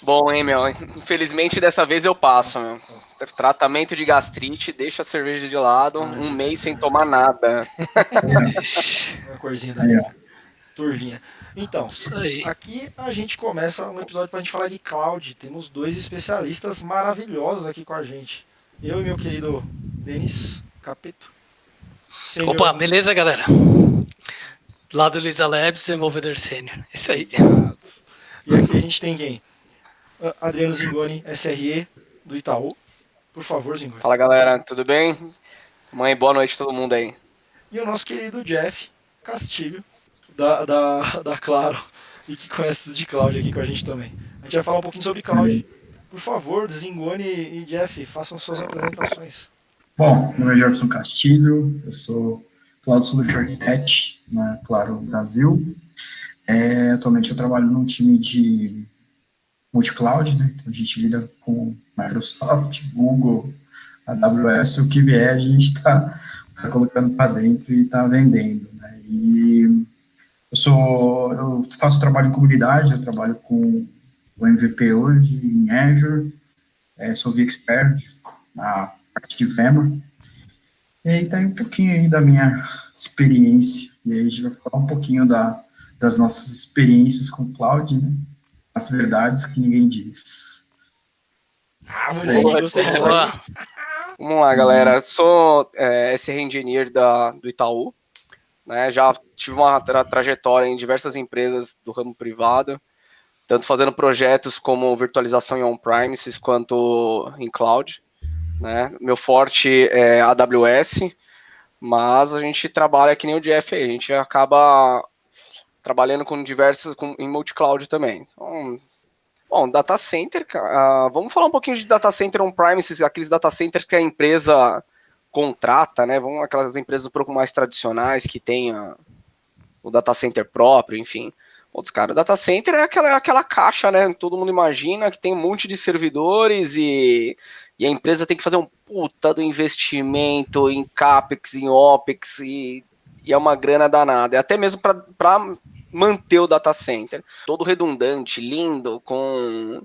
Bom, hein, meu? Infelizmente dessa vez eu passo, meu. Tratamento de gastrite, deixa a cerveja de lado, um mês sem tomar nada. A corzinha da Aí, minha ó. turvinha. Então, Isso aí. aqui a gente começa um episódio para a gente falar de cloud. Temos dois especialistas maravilhosos aqui com a gente. Eu e meu querido Denis Capeto, Opa, sênior. beleza, galera? Lá do Lisa Labs, desenvolvedor sênior. Isso aí. Obrigado. E aqui a gente tem quem? Adriano Zingoni, SRE, do Itaú. Por favor, Zingoni. Fala, galera, tudo bem? Mãe, boa noite a todo mundo aí. E o nosso querido Jeff Castilho, da Claro, e que conhece tudo de cloud aqui com a gente também. A gente vai falar um pouquinho sobre cloud. Por favor, Zingoni e Jeff, façam suas apresentações. Bom, meu nome é Jefferson Castilho, eu sou Cloud Solution Architect na Claro Brasil. Atualmente eu trabalho num time de multi-cloud, né? Então a gente lida com Microsoft, Google, AWS, o que vier a gente está colocando para dentro e está vendendo, né? E eu faço trabalho em comunidade, eu trabalho com o MVP hoje em Azure, sou vExpert na parte de VMware. E aí tá aí um pouquinho aí da minha experiência, e aí a gente vai falar um pouquinho das nossas experiências com cloud, né? As verdades que ninguém diz. Moleque, gostei disso aí. Boa. Vamos lá, galera. Sou SR Engineer do Itaú. Né? Já tive uma trajetória em diversas empresas do ramo privado, tanto fazendo projetos como virtualização em on-premises quanto em cloud. Né? Meu forte é AWS, mas a gente trabalha que nem o Jeff aí, a gente acaba trabalhando com em multi-cloud também. Então, bom, data center, vamos falar um pouquinho de data center on-premises, aqueles data centers que a empresa contrata, né? Vamos aquelas empresas um pouco mais tradicionais que tem o data center próprio, enfim. Putz, cara, o data center é aquela caixa, né? Todo mundo imagina que tem um monte de servidores e a empresa tem que fazer um puta do investimento em CAPEX, em OPEX e é uma grana danada. É até mesmo para manter o data center. Todo redundante, lindo, com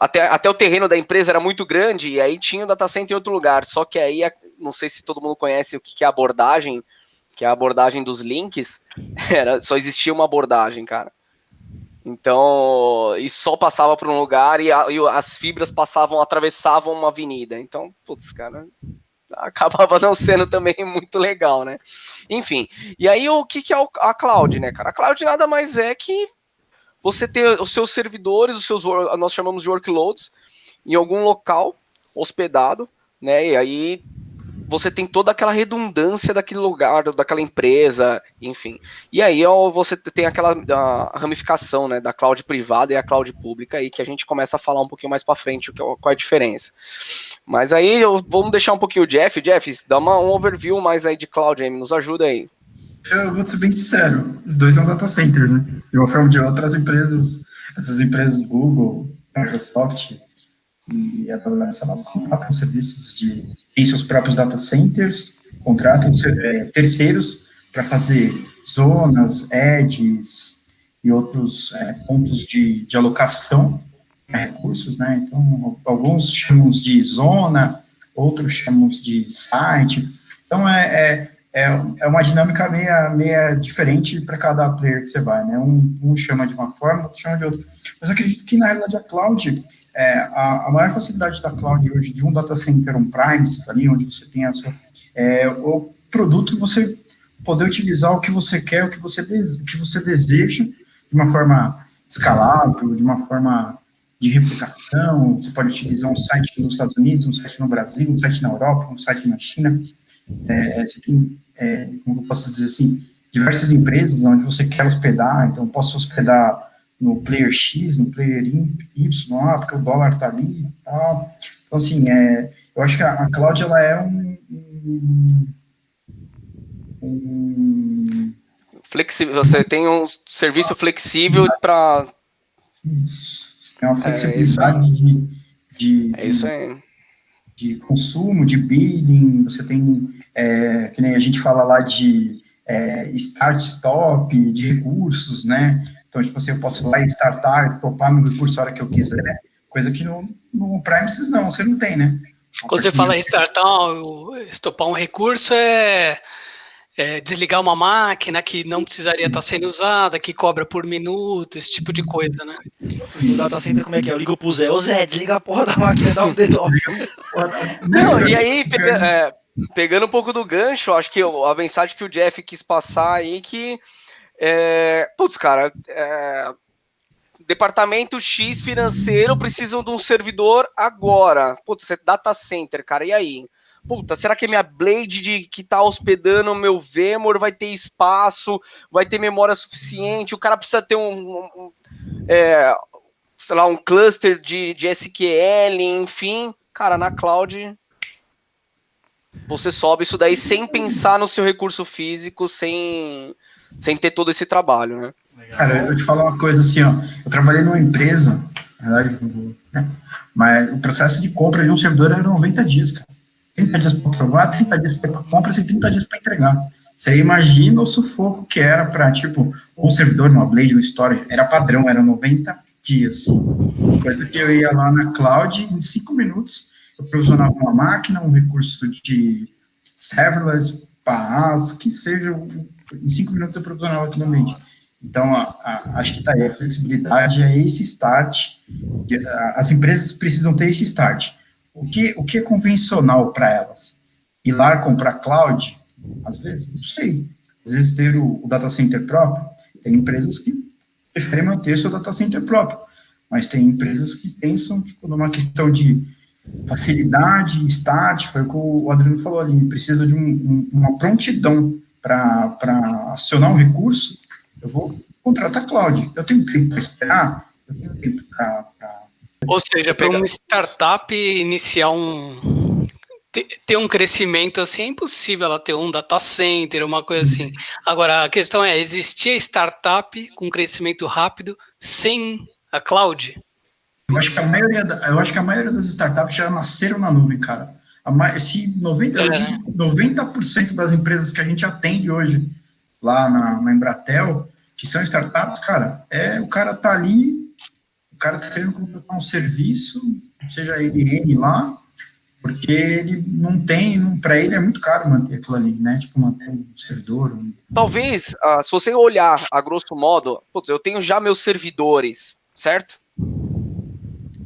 até o terreno da empresa era muito grande e aí tinha o data center em outro lugar. Só que aí, não sei se todo mundo conhece o que é abordagem, que é a abordagem dos links, só existia uma abordagem, cara. Então, e só passava por um lugar e as fibras atravessavam uma avenida. Então, putz, cara, acabava não sendo também muito legal, né? Enfim, e aí o que é a cloud, né, cara? A cloud nada mais é que você ter os seus servidores, nós chamamos de workloads, em algum local hospedado, né? E aí você tem toda aquela redundância daquele lugar, daquela empresa, enfim. E aí você tem aquela ramificação, né, da cloud privada e a cloud pública aí que a gente começa a falar um pouquinho mais para frente qual é a diferença. Mas aí vamos deixar um pouquinho o Jeff. Jeff, dá um overview mais aí de cloud, aí, nos ajuda aí. Eu vou ser bem sincero, os dois são data centers, né? De uma forma ou de outra, essas empresas Google, Microsoft e a AWS, elas contratam serviços em seus próprios data centers, contratam terceiros para fazer zonas, edges e outros pontos de alocação de recursos, né? Então, alguns chamam de zona, outros chamam de site. Então, é uma dinâmica meia diferente para cada player que você vai, né? Um chama de uma forma, outro chama de outra. Mas eu acredito que, na realidade, a cloud, a maior facilidade da cloud hoje, de um data center on-premises, ali, onde você tem o produto, você poder utilizar o que você quer, o que você deseja, de uma forma escalável, de uma forma de reputação. Você pode utilizar um site nos Estados Unidos, um site no Brasil, um site na Europa, um site na China. Você tem, como eu posso dizer assim, diversas empresas onde você quer hospedar. Então, posso hospedar no player X, no player Y, porque o dólar está ali e tal. Então, assim, eu acho que a cloud, ela é Flexível, você tem um serviço flexível para... Isso, você tem uma isso aí. flexibilidade Isso aí. de consumo, de billing, você tem, que nem a gente fala lá de start, stop, de recursos, né? Então, tipo assim, eu posso ir lá e startar, topar meu recurso a hora que eu quiser, coisa que no Premises não, você não tem, né? Quando você fala em startar, estopar um recurso é desligar uma máquina que não precisaria estar sendo usada, que cobra por minuto, esse tipo de coisa, né? No data center, como é que é? Eu ligo pro Zé, ô Zé, desliga a porra da máquina e dá um dedo off. Não, e aí, pegando um pouco do gancho, acho que a mensagem que o Jeff quis passar aí que putz, cara, departamento X financeiro precisam de um servidor agora. Putz, data center, cara, e aí? Puta, será que a minha Blade que tá hospedando o meu VMware vai ter espaço, vai ter memória suficiente? O cara precisa ter sei lá, um cluster de SQL, enfim. Cara, na cloud, você sobe isso daí sem pensar no seu recurso físico, sem ter todo esse trabalho, né? Cara, eu te falo uma coisa assim, ó. Eu trabalhei numa empresa, na verdade, né? Mas o processo de compra de um servidor era 90 dias, cara. 30 dias para aprovar, 30 dias para compra e 30 dias para entregar. Você imagina o sufoco que era para, tipo, um servidor, uma Blade, um storage, era padrão, era 90 dias. Coisa que eu ia lá na cloud, em 5 minutos, eu provisionava uma máquina, um recurso de serverless, PaaS, que seja, em 5 minutos eu provisionava aqui no ambiente. Então, acho que tá aí, a flexibilidade é esse start, as empresas precisam ter esse start. O que é convencional para elas? Ir lá comprar cloud? Às vezes, não sei. Às vezes ter o data center próprio. Tem empresas que preferem manter seu data center próprio, mas tem empresas que pensam, tipo, numa questão de facilidade, start, foi o que o Adriano falou ali, precisa de uma prontidão para acionar um recurso, eu vou contratar cloud. Eu tenho tempo para esperar, eu tenho tempo para... Ou seja, para uma startup iniciar ter um crescimento assim, é impossível ela ter um data center, uma coisa assim. Agora, a questão é, existia startup com crescimento rápido sem a cloud? Eu acho que a maioria das startups já nasceram na nuvem, cara. Se 90% das empresas que a gente atende hoje lá na Embratel, que são startups, cara, o cara tá ali, o cara tá querendo contratar um serviço, seja ele N lá, porque ele não tem, para ele é muito caro manter aquilo ali, né? Tipo, manter um servidor. Talvez, se você olhar a grosso modo, putz, eu tenho já meus servidores, certo?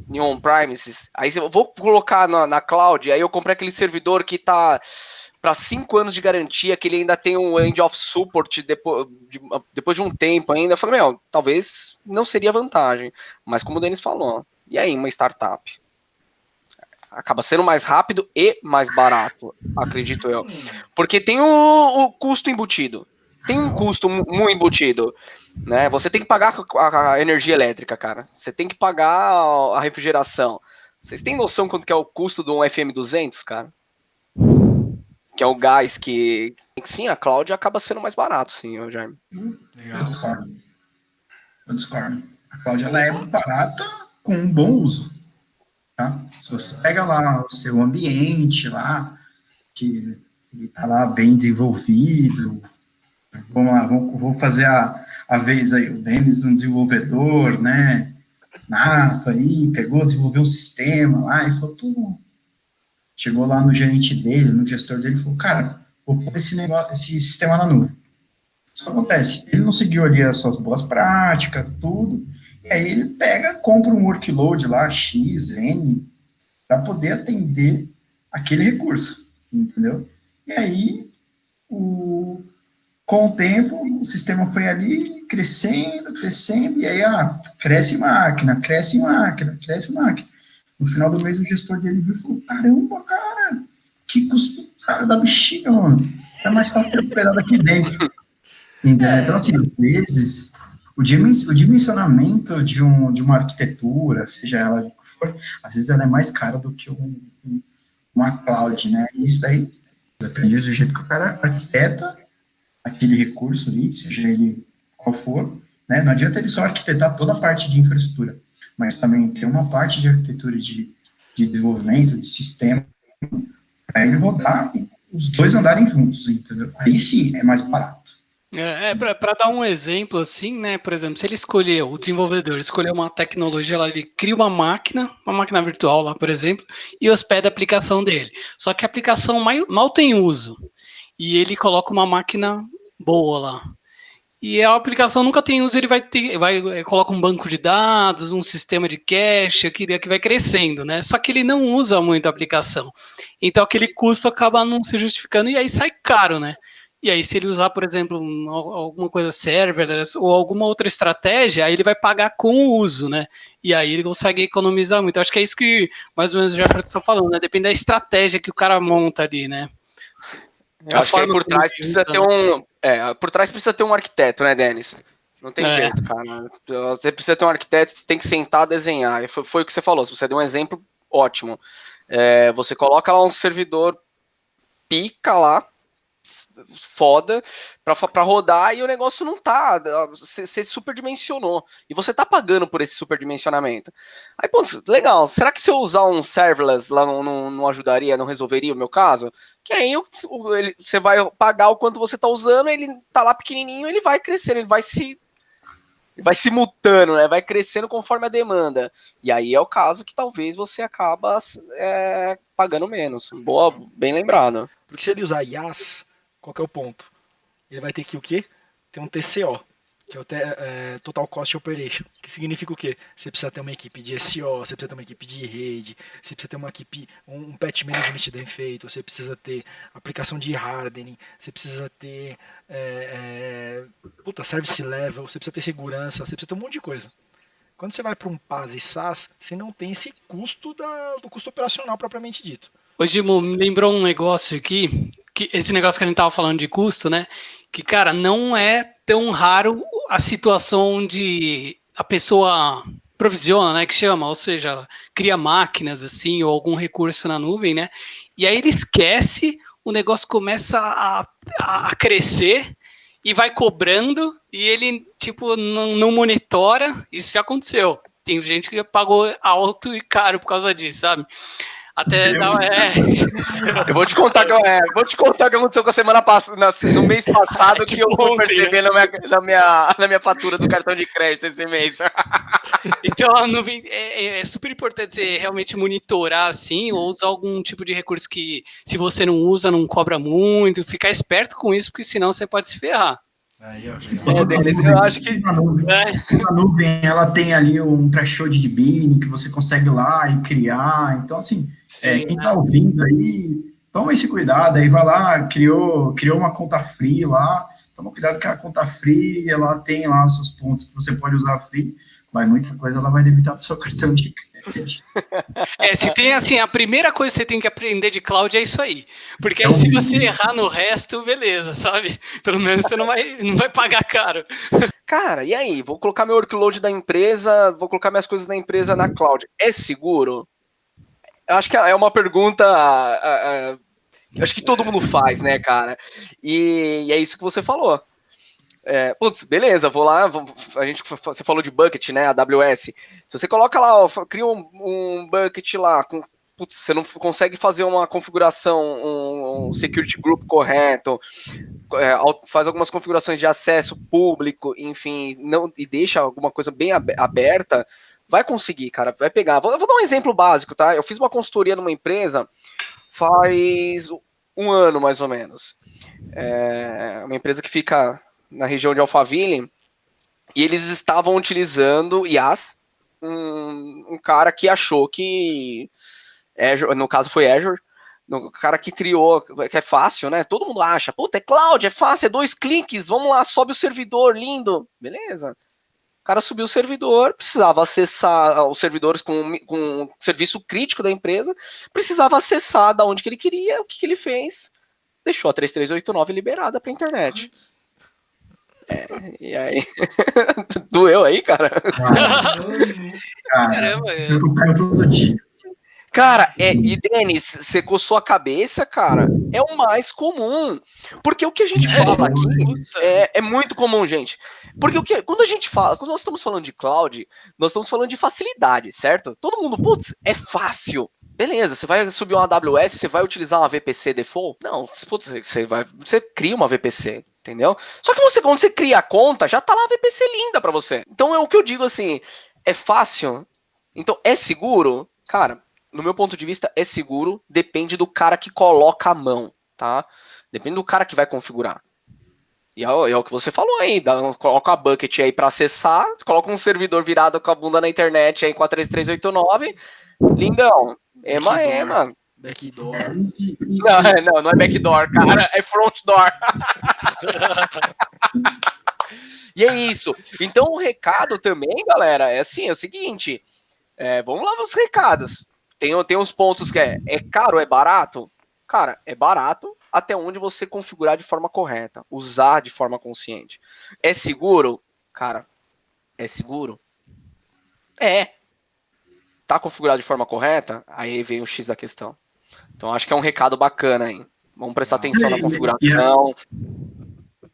Em on-premises. Aí eu vou colocar na cloud, aí eu comprei aquele servidor que tá para 5 anos de garantia, que ele ainda tem um end of support depois de um tempo ainda. Eu falei, talvez não seria vantagem. Mas como o Denis falou, e aí uma startup? Acaba sendo mais rápido e mais barato, acredito eu. Porque tem o custo embutido. Tem um custo muito embutido, né? Você tem que pagar a energia elétrica, cara. Você tem que pagar a refrigeração. Vocês têm noção quanto que é o custo de um FM200, cara? Que é o gás que... Sim, a cloud acaba sendo mais barato, sim, Jaime. Eu discordo. A cloud, ela é barata com um bom uso. Tá? Se você pega lá o seu ambiente lá, que ele está lá bem desenvolvido, vamos lá, vou fazer a vez aí, o Denis, um desenvolvedor, né, nato aí, desenvolveu um sistema lá, e falou, pô, chegou lá no gerente dele, no gestor dele, e falou, cara, vou pôr esse negócio, esse sistema na nuvem. Isso acontece, ele não seguiu ali as suas boas práticas, tudo, e aí ele compra um workload lá, X, N, para poder atender aquele recurso, entendeu? E aí, com o tempo, o sistema foi ali crescendo, e aí, cresce máquina. No final do mês, o gestor dele viu e falou, caramba, cara, que custo cara da bexiga, mano. É mais fácil ter hospedado aqui dentro. Entendeu? Então, assim, às vezes, o dimensionamento de uma arquitetura, seja ela o que for, às vezes ela é mais cara do que uma cloud, né? E isso daí depende do jeito que o cara arquiteta aquele recurso ali, seja ele qual for, né? Não adianta ele só arquitetar toda a parte de infraestrutura, mas também tem uma parte de arquitetura de desenvolvimento, de sistema, para ele rodar e os dois andarem juntos, entendeu? Aí sim, é mais barato. Para dar um exemplo assim, né? Por exemplo, se ele escolheu, o desenvolvedor escolheu uma tecnologia lá, ele cria uma máquina virtual lá, por exemplo, e hospeda a aplicação dele. Só que a aplicação mal tem uso. E ele coloca uma máquina boa lá. E a aplicação nunca tem uso, ele coloca um banco de dados, um sistema de cache, que vai crescendo, né? Só que ele não usa muito a aplicação. Então aquele custo acaba não se justificando e aí sai caro, né? E aí, se ele usar, por exemplo, alguma coisa serverless ou alguma outra estratégia, aí ele vai pagar com o uso, né? E aí ele consegue economizar muito. Acho que é isso que mais ou menos o Jefferson está falando, né? Depende da estratégia que o cara monta ali, né? Eu acho que aí por trás precisa ter por trás precisa ter um arquiteto, né, Denis? Não tem jeito, cara. Você precisa ter um arquiteto, você tem que sentar, desenhar. E foi o que você falou. Você deu um exemplo ótimo. Você coloca lá um servidor pica lá, foda, pra rodar e o negócio não tá. Você superdimensionou. E você tá pagando por esse superdimensionamento. Aí, pô, legal. Será que se eu usar um serverless lá não ajudaria, não resolveria o meu caso? Que aí você vai pagar o quanto você tá usando, ele tá lá pequenininho, ele vai crescendo, ele vai se mutando, né? Vai crescendo conforme a demanda. E aí é o caso que talvez você acaba pagando menos. Boa, bem lembrado. Porque se ele usar IaaS, qual que é o ponto? Ele vai ter que o quê? Ter um TCO, que é o Total Cost Operation, que significa o quê? Você precisa ter uma equipe de SEO, você precisa ter uma equipe de rede, você precisa ter uma equipe, um patch management bem feito, você precisa ter aplicação de hardening, você precisa ter service level, você precisa ter segurança, você precisa ter um monte de coisa. Quando você vai para um PaaS e SaaS, você não tem esse custo do custo operacional propriamente dito. Ô, Gimo, me lembrou um negócio aqui, que esse negócio que a gente tava falando de custo, né? Que, cara, não é tão raro a situação onde a pessoa provisiona, né? Que chama, ou seja, cria máquinas, assim, ou algum recurso na nuvem, né? E aí ele esquece, o negócio começa a crescer e vai cobrando, e ele, tipo, não monitora. Isso já aconteceu. Tem gente que já pagou alto e caro por causa disso, sabe? Até Eu vou te contar o que aconteceu com a semana passada, no mês passado, que eu fui perceber, né? na minha fatura do cartão de crédito esse mês. Então a nuvem é super importante você realmente monitorar assim, ou usar algum tipo de recurso que, se você não usa, não cobra muito, ficar esperto com isso, porque senão você pode se ferrar. Aí, ó, Denis, eu acho que a nuvem ela tem ali um threshold de billing que você consegue ir lá e criar. Então, assim, quem está ouvindo aí, toma esse cuidado, aí vai lá, criou uma conta free lá, toma cuidado que a conta free, ela tem lá os seus pontos que você pode usar free, mas muita coisa ela vai debitar do seu cartão de crédito. Se tem assim, a primeira coisa que você tem que aprender de cloud é isso aí. Porque aí, se você errar no resto, beleza, sabe? Pelo menos você não vai pagar caro. Cara, e aí? Vou colocar meu workload da empresa, vou colocar minhas coisas da empresa na cloud. É seguro? Eu acho que é uma pergunta. Acho que todo mundo faz, né, cara? E é isso que você falou. Beleza, vou lá. Você falou de bucket, né? AWS. Se você coloca lá, cria um bucket lá, você não consegue fazer uma configuração, um security group correto, faz algumas configurações de acesso público, enfim, e deixa alguma coisa bem aberta, vai conseguir, cara, vai pegar. Vou dar um exemplo básico, tá? Eu fiz uma consultoria numa empresa faz um ano, mais ou menos. Uma empresa que fica na região de Alphaville, e eles estavam utilizando IaaS, um cara que achou que, no caso foi Azure, o cara que criou, que é fácil, né? Todo mundo acha, puta, é cloud, é fácil, é 2 cliques, vamos lá, sobe o servidor, lindo, beleza. O cara subiu o servidor, precisava acessar os servidores com serviço crítico da empresa, precisava acessar da onde que ele queria, o que ele fez? Deixou a 3389 liberada para a internet. E aí? Doeu aí, cara? Caramba, eu caio todo dia. Cara, e Denis, você coçou a cabeça, cara, é o mais comum. Porque o que a gente fala aqui é muito comum, gente. Porque quando nós estamos falando de cloud, nós estamos falando de facilidade, certo? Todo mundo, putz, é fácil. Beleza, você vai subir uma AWS, você vai utilizar uma VPC default? Não, putz, você cria uma VPC, entendeu? Só que quando você cria a conta, já tá lá a VPC linda pra você. Então é o que eu digo assim, é fácil. Então é seguro? Cara, no meu ponto de vista, é seguro, depende do cara que coloca a mão, tá? Depende do cara que vai configurar. E é o que você falou aí, coloca a bucket aí pra acessar, coloca um servidor virado com a bunda na internet aí com a 3389, lindão. Ema. Backdoor. Não é backdoor, cara, é front door. E é isso. Então o recado também, galera, é assim, é o seguinte, vamos lá nos recados. Tem uns pontos que é caro, é barato? Cara, é barato até onde você configurar de forma correta, usar de forma consciente. É seguro? Cara, é seguro? Tá configurado de forma correta? Aí vem o X da questão. Então acho que é um recado bacana aí. Vamos prestar atenção na configuração.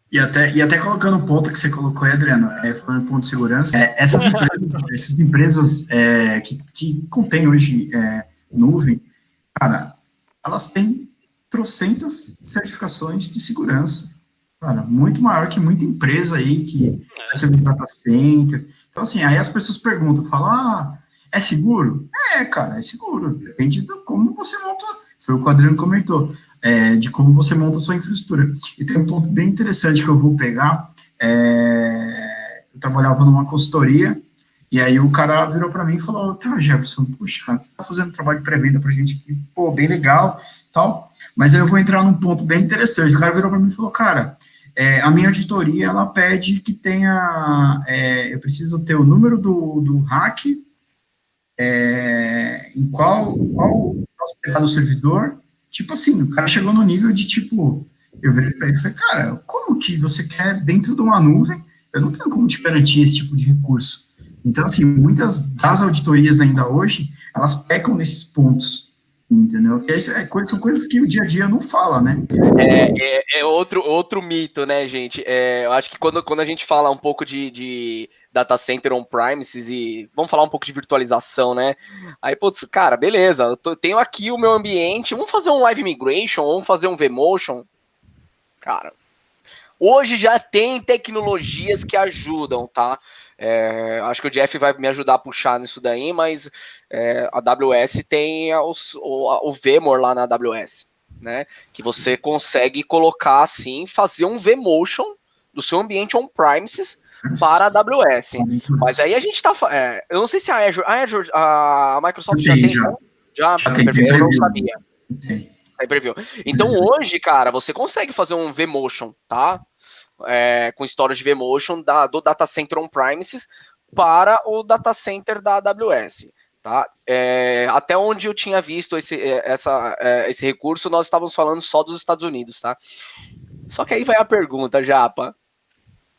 E até colocando o ponto que você colocou aí, Adriano, falando ponto de segurança, essas empresas que contêm hoje nuvem, cara, elas têm trocentas certificações de segurança, cara, muito maior que muita empresa aí que recebe data center. Então, assim, aí as pessoas perguntam, falam, é seguro? Cara, é seguro, depende de como você monta, foi o que o Adriano comentou, de como você monta a sua infraestrutura. E tem um ponto bem interessante que eu vou pegar, eu trabalhava numa consultoria, e aí o cara virou para mim e falou, Jefferson, puxa, você está fazendo um trabalho de pré-venda para a gente aqui, pô, bem legal, tal, mas aí eu vou entrar num ponto bem interessante. O cara virou para mim e falou, cara, a minha auditoria, ela pede que tenha, eu preciso ter o número do hack, em qual hospedado o servidor. Tipo assim, o cara chegou no nível de, tipo, eu virei para ele e falei, cara, como que você quer dentro de uma nuvem? Eu não tenho como te garantir esse tipo de recurso. Então, assim, muitas das auditorias ainda hoje, elas pecam nesses pontos, entendeu? Porque são coisas que o dia a dia não fala, né? É outro mito, né, gente? Eu acho que quando a gente fala um pouco de data center on-premises e vamos falar um pouco de virtualização, né? Aí, putz, cara, beleza, tenho aqui o meu ambiente, vamos fazer um live migration, vamos fazer um vMotion. Cara, hoje já tem tecnologias que ajudam, tá? Acho que o Jeff vai me ajudar a puxar nisso daí, mas a AWS tem o vMore lá na AWS, né? Que você consegue colocar assim, fazer um vMotion do seu ambiente on-premises para a AWS. Mas aí a gente tá. Eu não sei se a Azure, a Microsoft já tem. Já tem, eu não sabia. Aí previu. Então hoje, cara, você consegue fazer um vMotion, tá? Com storage vMotion do data center on-premises para o data center da AWS. Tá? Até onde eu tinha visto esse recurso, nós estávamos falando só dos Estados Unidos. Tá? Só que aí vai a pergunta, Japa.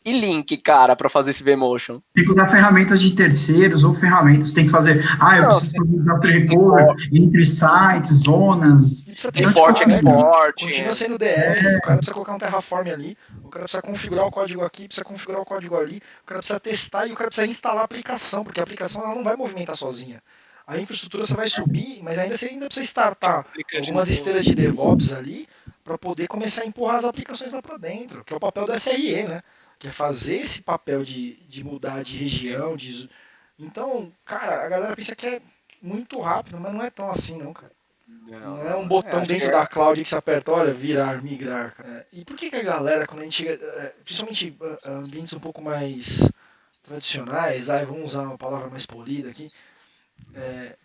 E link, cara, para fazer esse vMotion? Tem que usar ferramentas de terceiros ou ferramentas, tem que fazer, eu preciso fazer um software report entre sites, zonas. Import, export. Continua sendo DR, o cara precisa colocar um Terraform ali, o cara precisa configurar o código aqui, precisa configurar o código ali, o cara precisa testar e o cara precisa instalar a aplicação, porque a aplicação ela não vai movimentar sozinha. A infraestrutura você vai subir, mas você ainda precisa startar algumas esteiras de DevOps ali para poder começar a empurrar as aplicações lá para dentro, que é o papel do SRE, né? Que é fazer esse papel de mudar de região. Então, cara, a galera pensa que é muito rápido, mas não é tão assim, não, cara. Não é um botão dentro da cloud que você aperta, olha, virar, migrar. Cara. E por que a galera, quando a gente chega, principalmente ambientes um pouco mais tradicionais, vamos usar uma palavra mais polida aqui,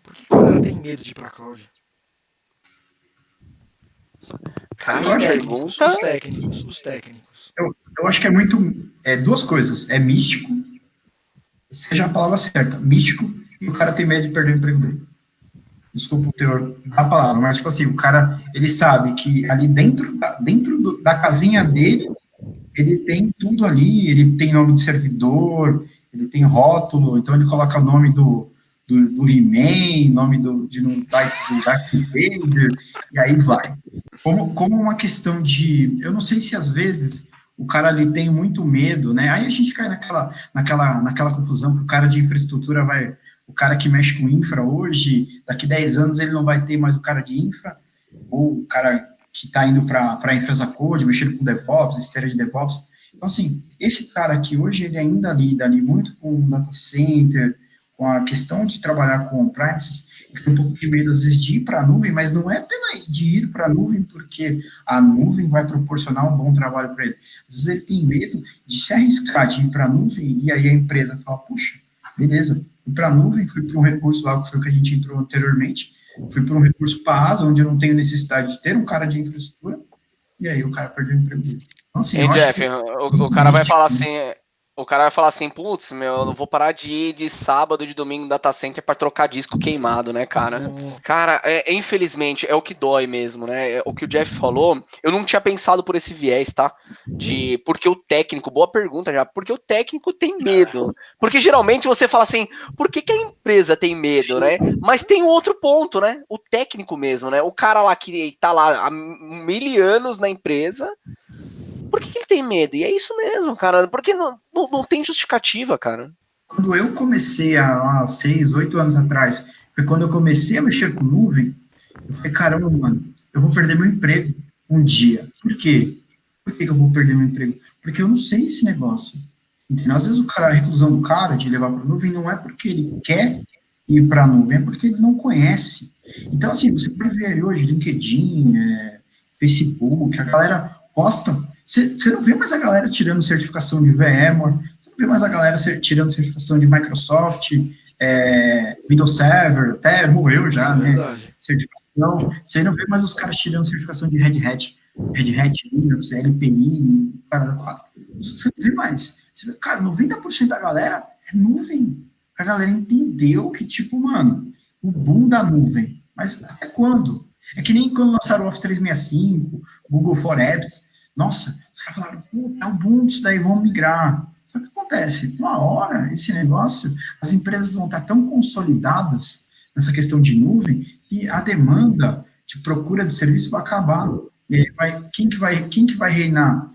por que a galera tem medo de ir pra cloud? Os técnicos. Eu acho que é muito, duas coisas, é místico, seja a palavra certa, místico, e o cara tem medo de perder o emprego dele. Desculpa o teor da palavra, mas tipo assim, o cara, ele sabe que ali dentro da casinha dele, ele tem tudo ali, ele tem nome de servidor, ele tem rótulo, então ele coloca o nome do He-Man, nome do Darth Vader, e aí vai. Como uma questão de, eu não sei se às vezes o cara ali tem muito medo, né? Aí a gente cai naquela confusão que o cara de infraestrutura vai o cara que mexe com infra hoje, daqui 10 anos ele não vai ter mais o cara de infra, ou o cara que está indo para infra as a code, mexendo com DevOps, esteira de DevOps. Então, assim, esse cara aqui hoje, ele ainda lida ali muito com data center, com a questão de trabalhar com on-premises, tem um pouco de medo, às vezes, de ir para a nuvem, mas não é de ir para a nuvem porque a nuvem vai proporcionar um bom trabalho para ele. Às vezes ele tem medo de se arriscar, de ir para a nuvem, e aí a empresa fala, puxa, beleza, fui para a nuvem, fui para um recurso lá, que foi o que a gente entrou anteriormente, fui para um recurso PaaS, onde eu não tenho necessidade de ter um cara de infraestrutura, e aí o cara perdeu o emprego dele. Então, assim, Jeff, o cara vai falar assim, putz, eu não vou parar de ir de sábado, de domingo no data center pra trocar disco queimado, né, cara? Cara, infelizmente, é o que dói mesmo, né? É o que o Jeff falou, eu não tinha pensado por esse viés, tá? Porque o técnico, boa pergunta já, porque o técnico tem medo. Porque geralmente você fala assim, por que a empresa tem medo, né? Mas tem um outro ponto, né? O técnico mesmo, né? O cara lá que tá lá há 1000 anos na empresa, por que ele tem medo? E é isso mesmo, cara. Porque não tem justificativa, cara. Quando eu comecei há 6, 8 anos atrás, foi quando eu comecei a mexer com nuvem, eu falei, caramba, mano, eu vou perder meu emprego um dia. Por quê? Por que eu vou perder meu emprego? Porque eu não sei esse negócio. Entendeu? Às vezes a reclusão do cara de levar para a nuvem não é porque ele quer ir para a nuvem, é porque ele não conhece. Então, assim, você pode ver aí hoje, LinkedIn, Facebook, a galera posta. Você não vê mais a galera tirando certificação de VMware, você não vê mais a galera tirando certificação de Microsoft, Windows Server, até morreu já, né? Certificação. Você não vê mais os caras tirando certificação de Red Hat Linux, LPI, cara, você não vê mais. Você vê, cara, 90% da galera é nuvem. A galera entendeu que, tipo, mano, o boom da nuvem. Mas até quando? É que nem quando lançaram o Office 365, Google for Apps. Nossa, os caras falaram, pô, tá o boom disso daí, vamos migrar. Só que acontece, uma hora, esse negócio, as empresas vão estar tão consolidadas nessa questão de nuvem, que a demanda de procura de serviço vai acabar. E aí quem que vai reinar?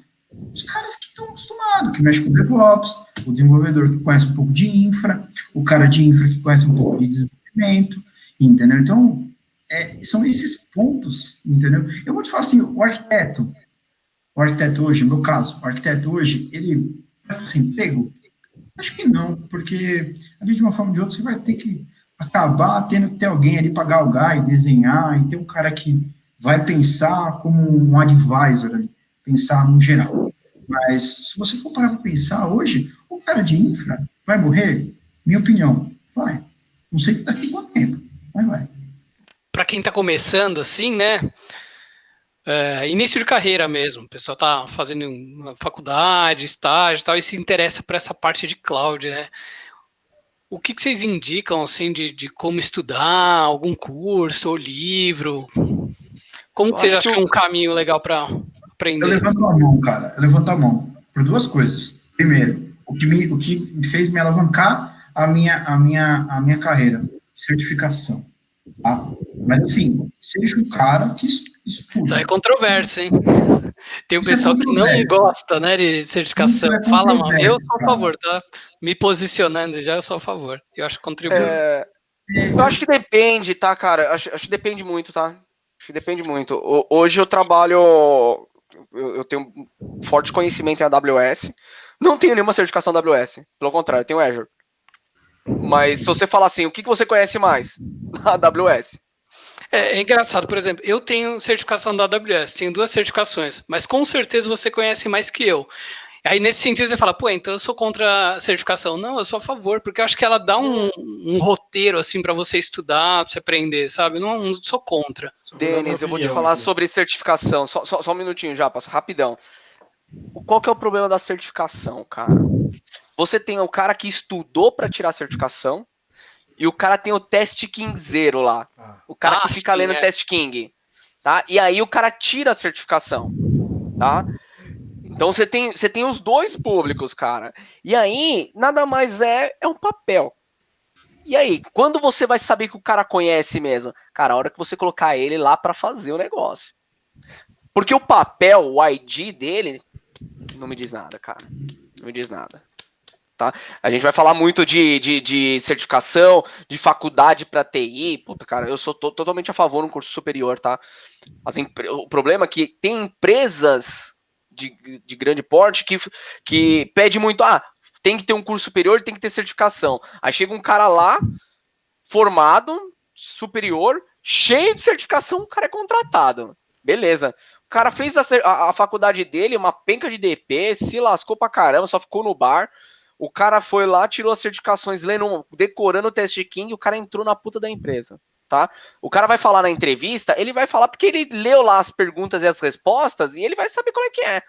Os caras que estão acostumados, que mexem com DevOps, o desenvolvedor que conhece um pouco de infra, o cara de infra que conhece um pouco de desenvolvimento, entendeu? Então, são esses pontos, entendeu? Eu vou te falar assim, o arquiteto hoje, no meu caso, o arquiteto hoje, ele vai ter emprego? Acho que não, porque ali de uma forma ou de outra você vai ter que acabar tendo que ter alguém ali para galgar e desenhar, e ter um cara que vai pensar como um advisor ali, pensar no geral. Mas se você for parar para pensar hoje, o cara de infra vai morrer? Minha opinião, vai. Não sei daqui quanto tempo, mas vai. Para quem está começando assim, né? Início de carreira mesmo, o pessoal está fazendo uma faculdade, estágio e tal, e se interessa por essa parte de cloud, né? O que vocês indicam, assim, de como estudar, algum curso ou livro? Como que vocês acham que é um caminho legal para aprender? Eu levanto a mão, cara, eu levanto a mão, por duas coisas. Primeiro, o que me fez me alavancar a minha carreira, certificação, tá? Mas assim, seja um cara que estuda. Isso aí é controverso, hein? Tem um pessoal que não gosta, né, de certificação. Fala, mano, eu sou a favor, tá? Me posicionando já, eu sou a favor. Eu acho que contribui. Eu acho que depende, tá, cara? Acho que depende muito, tá? Acho que depende muito. Hoje eu trabalho... Eu tenho um forte conhecimento em AWS. Não tenho nenhuma certificação AWS. Pelo contrário, eu tenho Azure. Mas se você falar assim, o que você conhece mais? AWS. É engraçado, por exemplo, eu tenho certificação da AWS, tenho 2 certificações, mas com certeza você conhece mais que eu. Aí nesse sentido você fala, pô, então eu sou contra a certificação. Não, eu sou a favor, porque eu acho que ela dá um roteiro assim para você estudar, para você aprender, sabe? Não sou contra. Denis, eu vou te falar sobre certificação. Só um minutinho já, passo rapidão. Qual que é o problema da certificação, cara? Você tem o cara que estudou para tirar a certificação e o cara tem o teste Kingzeiro lá. O cara que fica lendo o teste King. Tá? E aí o cara tira a certificação. Tá? Então você tem os dois públicos, cara. E aí, nada mais é um papel. E aí, quando você vai saber que o cara conhece mesmo? Cara, a hora que você colocar ele lá para fazer o negócio. Porque o papel, o ID dele, não me diz nada, cara. Não me diz nada. tá? A gente vai falar muito de certificação, de faculdade para TI. Puta, cara, eu sou totalmente a favor de um curso superior, tá? O problema é que tem empresas de grande porte que pede muito, tem que ter um curso superior, tem que ter certificação. Aí chega um cara lá, formado, superior, cheio de certificação, o cara é contratado. Beleza. O cara fez a faculdade dele, uma penca de DP, se lascou pra caramba, só ficou no bar. O cara foi lá, tirou as certificações, decorando o teste King, o cara entrou na puta da empresa, tá? O cara vai falar na entrevista, ele vai falar porque ele leu lá as perguntas e as respostas e ele vai saber como é que é. A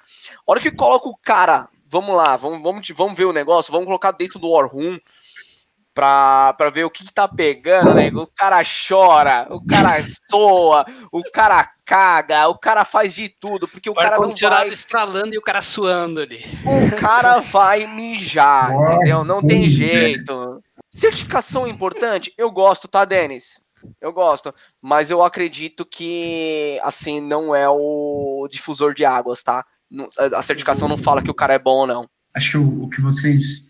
hora que coloca o cara, vamos lá, vamos ver o negócio, vamos colocar dentro do War Room pra ver o que tá pegando, né? O cara chora, o cara soa, o cara caga, o cara faz de tudo, porque o cara não vai... estralando e o cara suando ali. O cara vai mijar, entendeu? Não tem jeito. Certificação é importante? Eu gosto, tá, Denis? Eu gosto, mas eu acredito que, assim, não é o difusor de águas, tá? A certificação não fala que o cara é bom ou não. Acho que o que vocês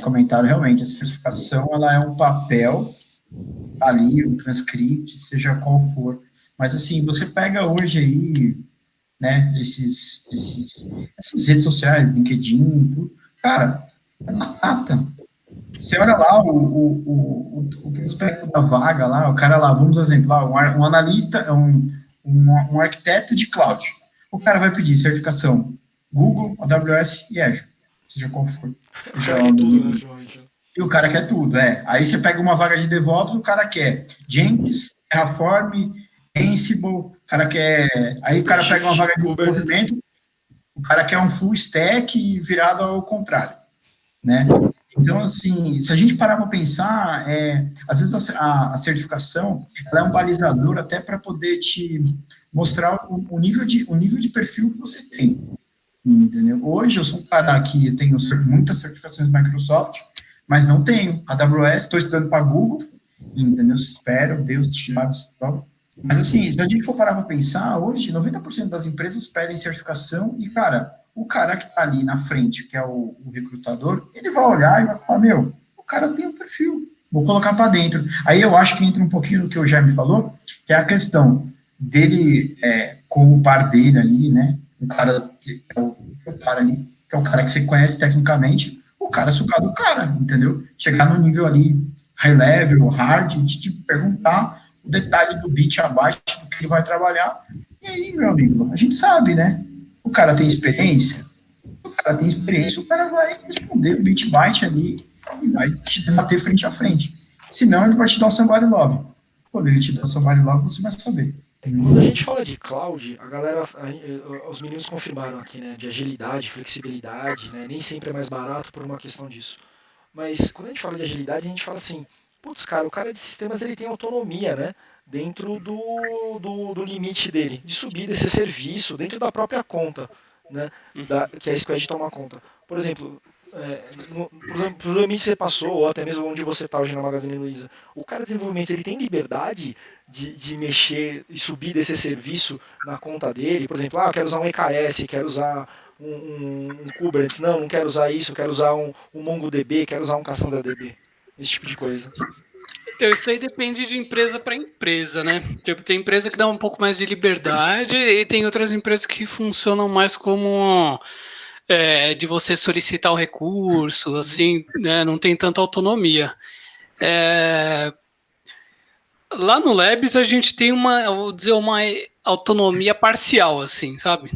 comentaram realmente, a certificação, ela é um papel ali, um transcript, seja qual for. Mas, assim, você pega hoje aí, né, essas redes sociais, LinkedIn, tudo, cara, é batata. Você olha lá o prospecto da vaga lá, o cara lá, vamos exemplar, um analista, um arquiteto de cloud. O cara vai pedir certificação Google, AWS e Azure, seja qual for. O cara quer tudo, né, João? E o cara quer tudo, Aí você pega uma vaga de DevOps, o cara quer Jenkins, Terraform, Ansible, o cara quer... Aí o cara pega uma vaga de desenvolvimento, o cara quer um full stack virado ao contrário, né? Então, assim, se a gente parar para pensar, às vezes a certificação ela é um balizador até para poder te mostrar o nível de perfil que você tem, entendeu? Hoje eu sou um cara que eu tenho muitas certificações da Microsoft, mas não tenho AWS, estou estudando para Google, entendeu? Espero, Deus te abençoe. Mas, assim, se a gente for parar para pensar, hoje 90% das empresas pedem certificação e, cara, o cara que está ali na frente, que é o recrutador, ele vai olhar e vai falar, o cara tem um perfil, vou colocar para dentro. Aí eu acho que entra um pouquinho no que o Jaime falou, que é a questão dele, com o par dele ali, né, o cara que é o cara ali, que é o cara que você conhece tecnicamente, o cara sugar do cara, entendeu? Chegar no nível ali, high level, hard, de te perguntar o detalhe do bit abaixo do que ele vai trabalhar. E aí, meu amigo, a gente sabe, né? O cara tem experiência? O cara tem experiência, o cara vai responder o bit byte ali e vai te bater frente a frente. Senão, ele vai te dar um somebody love. Quando ele te dá um somebody love, você vai saber. Quando a gente fala de cloud, a galera, os meninos confirmaram aqui, né, de agilidade, flexibilidade, né, nem sempre é mais barato por uma questão disso. Mas quando a gente fala de agilidade, a gente fala assim, putz, cara, o cara de sistemas ele tem autonomia, né, dentro do limite dele, de subir desse serviço, dentro da própria conta, né, que a Squad toma conta. Por exemplo, pro limite que você passou, ou até mesmo onde você está hoje na Magazine Luiza, o cara de desenvolvimento ele tem liberdade de mexer e subir desse serviço na conta dele, por exemplo, eu quero usar um EKS, quero usar um Kubernetes, não quero usar isso, quero usar um MongoDB, quero usar um CassandraDB, esse tipo de coisa. Então, isso daí depende de empresa para empresa, né? Tipo, tem empresa que dá um pouco mais de liberdade e tem outras empresas que funcionam mais como de você solicitar o recurso, assim, né? Não tem tanta autonomia. Lá no Labs a gente tem vou dizer, uma autonomia parcial, assim, sabe?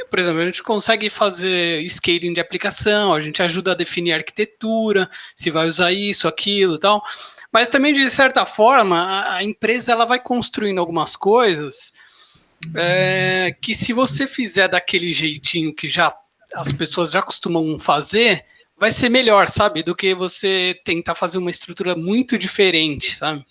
Por exemplo, a gente consegue fazer scaling de aplicação, a gente ajuda a definir a arquitetura, se vai usar isso, aquilo e tal. Mas também, de certa forma, a empresa ela vai construindo algumas coisas que se você fizer daquele jeitinho que as pessoas já costumam fazer, vai ser melhor, sabe? Do que você tentar fazer uma estrutura muito diferente, sabe?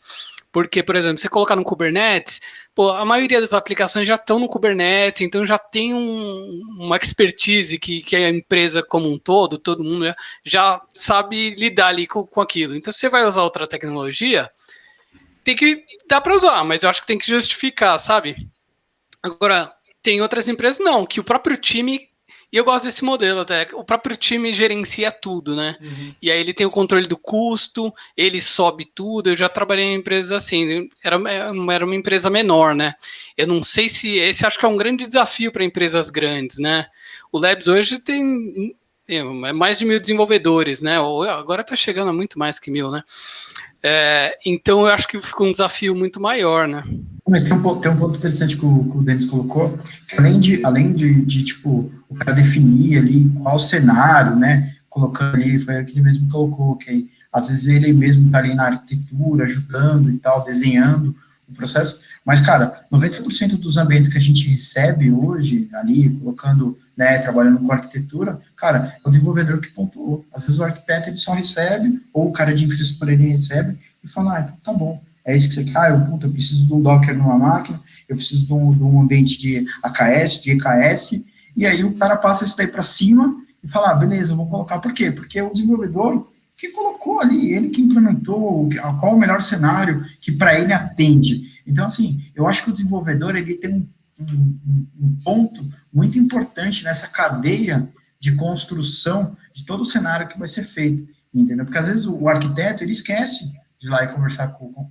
Porque, por exemplo, você colocar no Kubernetes, a maioria das aplicações já estão no Kubernetes, então já tem uma expertise que a empresa como um todo mundo já sabe lidar ali com aquilo. Então, se você vai usar outra tecnologia, dá para usar, mas eu acho que tem que justificar, sabe? Agora, tem outras empresas não, que o próprio time E eu gosto desse modelo até. O próprio time gerencia tudo, né? Uhum. E aí ele tem o controle do custo, ele sobe tudo. Eu já trabalhei em empresas assim, era uma empresa menor, né? Eu não sei se esse acho que é um grande desafio para empresas grandes, né? O Labs hoje tem mais de 1.000 desenvolvedores, né? Agora está chegando a muito mais que 1.000, né? Então eu acho que fica um desafio muito maior, né? Mas tem um ponto interessante que o Denis colocou, que além de tipo, o cara definir ali qual cenário, né, colocando ali, foi aquele mesmo que colocou, que às vezes ele mesmo está ali na arquitetura, ajudando e tal, desenhando o processo, mas, cara, 90% dos ambientes que a gente recebe hoje, ali, colocando, né, trabalhando com arquitetura, cara, é o desenvolvedor que pontuou. Às vezes o arquiteto ele só recebe, ou o cara de infraestrutura ele recebe, e fala, então tá bom, é isso que você quer, eu preciso de um Docker numa máquina, eu preciso de um ambiente de AKS, de EKS, e aí o cara passa isso daí para cima e fala, beleza, eu vou colocar. Por quê? Porque o desenvolvedor que colocou ali, ele que implementou, qual o melhor cenário que para ele atende. Então, assim, eu acho que o desenvolvedor, ele tem um ponto muito importante nessa cadeia de construção de todo o cenário que vai ser feito, entendeu? Porque às vezes o arquiteto, ele esquece de ir lá e conversar com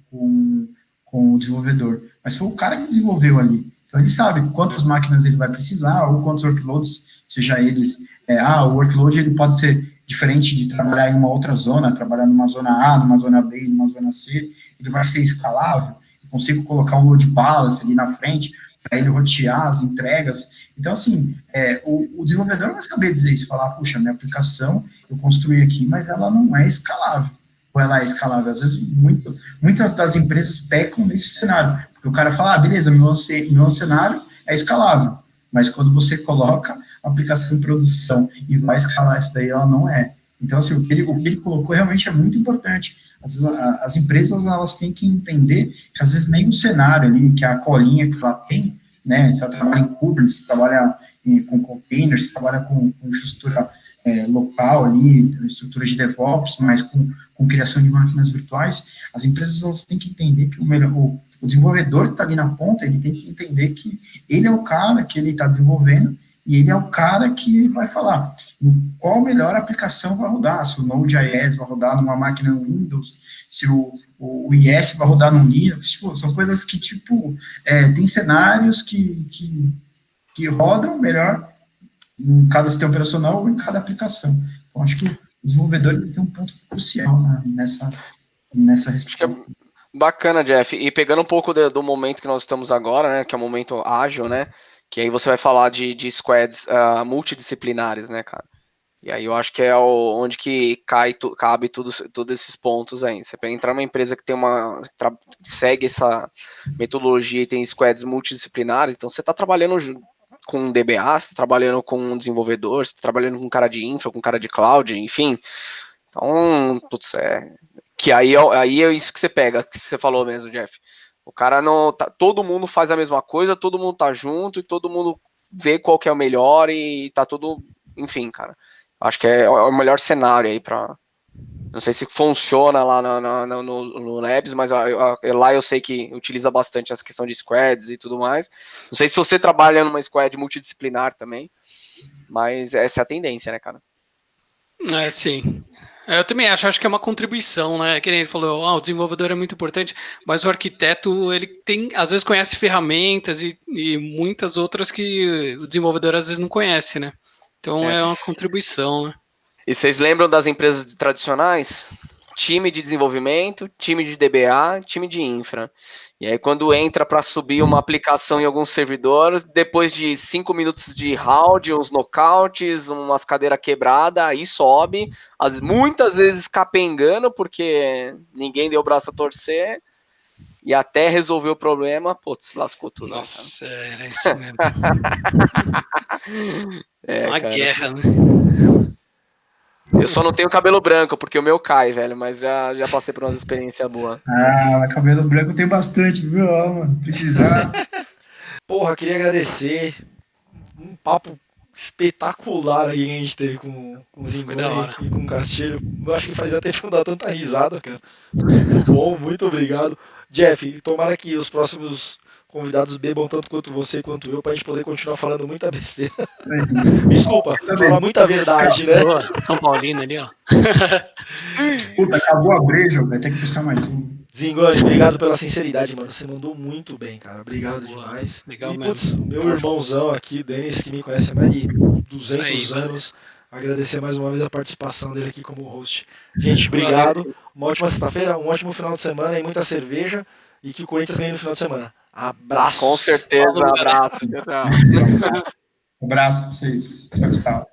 o desenvolvedor, mas foi o cara que desenvolveu ali. Então, ele sabe quantas máquinas ele vai precisar, ou quantos workloads, seja eles... o workload ele pode ser diferente de trabalhar em uma outra zona, trabalhar numa zona A, numa zona B, numa zona C, ele vai ser escalável, eu consigo colocar um load balance ali na frente, para ele rotear as entregas. Então, assim, o desenvolvedor vai saber dizer isso, falar, puxa, minha aplicação eu construí aqui, mas ela não é escalável. Ou ela é escalável? Às vezes, muitas das empresas pecam nesse cenário, porque o cara fala, beleza, meu cenário é escalável, mas quando você coloca a aplicação em produção e vai escalar isso daí, ela não é. Então, assim, o que ele colocou realmente é muito importante. Às vezes, as empresas, elas têm que entender que, às vezes, nem o cenário ali, que é a colinha que ela tem, né, você trabalha em Kubernetes, você trabalha com containers, você trabalha com infraestrutura local ali, estrutura de DevOps, mas com criação de máquinas virtuais, as empresas elas têm que entender que o desenvolvedor que está ali na ponta, ele tem que entender que ele é o cara que ele está desenvolvendo e ele é o cara que vai falar qual melhor aplicação vai rodar, se o Node.js vai rodar numa máquina Windows, se o IS vai rodar no Linux, tipo, são coisas que, tipo, tem cenários que rodam melhor em cada sistema operacional ou em cada aplicação. Então, acho que o desenvolvedor ele tem um ponto crucial nessa resposta. Acho que é bacana, Jeff. E pegando um pouco do momento que nós estamos agora, né, que é o momento ágil, né, que aí você vai falar de squads multidisciplinares, né, cara. E aí eu acho que é onde que cabe todos esses pontos aí. Você pega entrar numa empresa que tem segue essa metodologia e tem squads multidisciplinares, então você está trabalhando com um DBA, você está trabalhando com um desenvolvedor, você está trabalhando com um cara de infra, com um cara de cloud, enfim. Então, putz, que aí é isso que você pega, que você falou mesmo, Jeff. O cara não tá, todo mundo faz a mesma coisa, todo mundo tá junto e todo mundo vê qual que é o melhor e tá tudo, enfim, cara. Acho que é o melhor cenário aí para. Não sei se funciona lá no Labs, mas lá eu sei que utiliza bastante essa questão de squads e tudo mais. Não sei se você trabalha numa squad multidisciplinar também, mas essa é a tendência, né, cara? Sim. Eu também acho que é uma contribuição, né? Que nem ele falou, o desenvolvedor é muito importante, mas o arquiteto, ele tem, às vezes conhece ferramentas e muitas outras que o desenvolvedor às vezes não conhece, né? Então é uma contribuição, né? E vocês lembram das empresas tradicionais? Time de desenvolvimento, time de DBA, time de infra. E aí quando entra para subir uma aplicação em alguns servidores, depois de 5 minutos de round, uns knockouts, umas cadeiras quebradas, aí sobe, muitas vezes capengando, porque ninguém deu o braço a torcer, e até resolver o problema, putz, lascou tudo. Nossa, era isso mesmo. Uma cara, guerra, né? Eu só não tenho cabelo branco, porque o meu cai, velho, mas já passei por umas experiências boas. Cabelo branco tem bastante, viu, mano? Precisar. Porra, queria agradecer. Um papo espetacular aí que a gente teve com o Zingoni e com o Castilho. Eu acho que fazia tempo que não dá tanta risada, cara. Muito bom, muito obrigado. Jeff, tomara que os próximos convidados bebam tanto quanto você quanto eu, pra gente poder continuar falando muita besteira. Desculpa, falar muita verdade, né? Boa, São Paulino ali, ó. Puta, acabou a breja, vai ter que buscar mais um. Zingoni, obrigado pela sinceridade, mano. Você mandou muito bem, cara. Obrigado Boa, demais. legal E, mesmo. putz, meu irmãozão aqui, Denis, que me conhece há mais de 200 Isso aí, anos. Agradecer mais uma vez a participação dele aqui como host. Gente, obrigado. Uma ótima sexta-feira, um ótimo final de semana e muita cerveja. E que o Corinthians ganhe no final de semana. Abraço. Com certeza, Falou, galera. abraço. Tchau, tchau. Um abraço pra vocês. Tchau, tchau.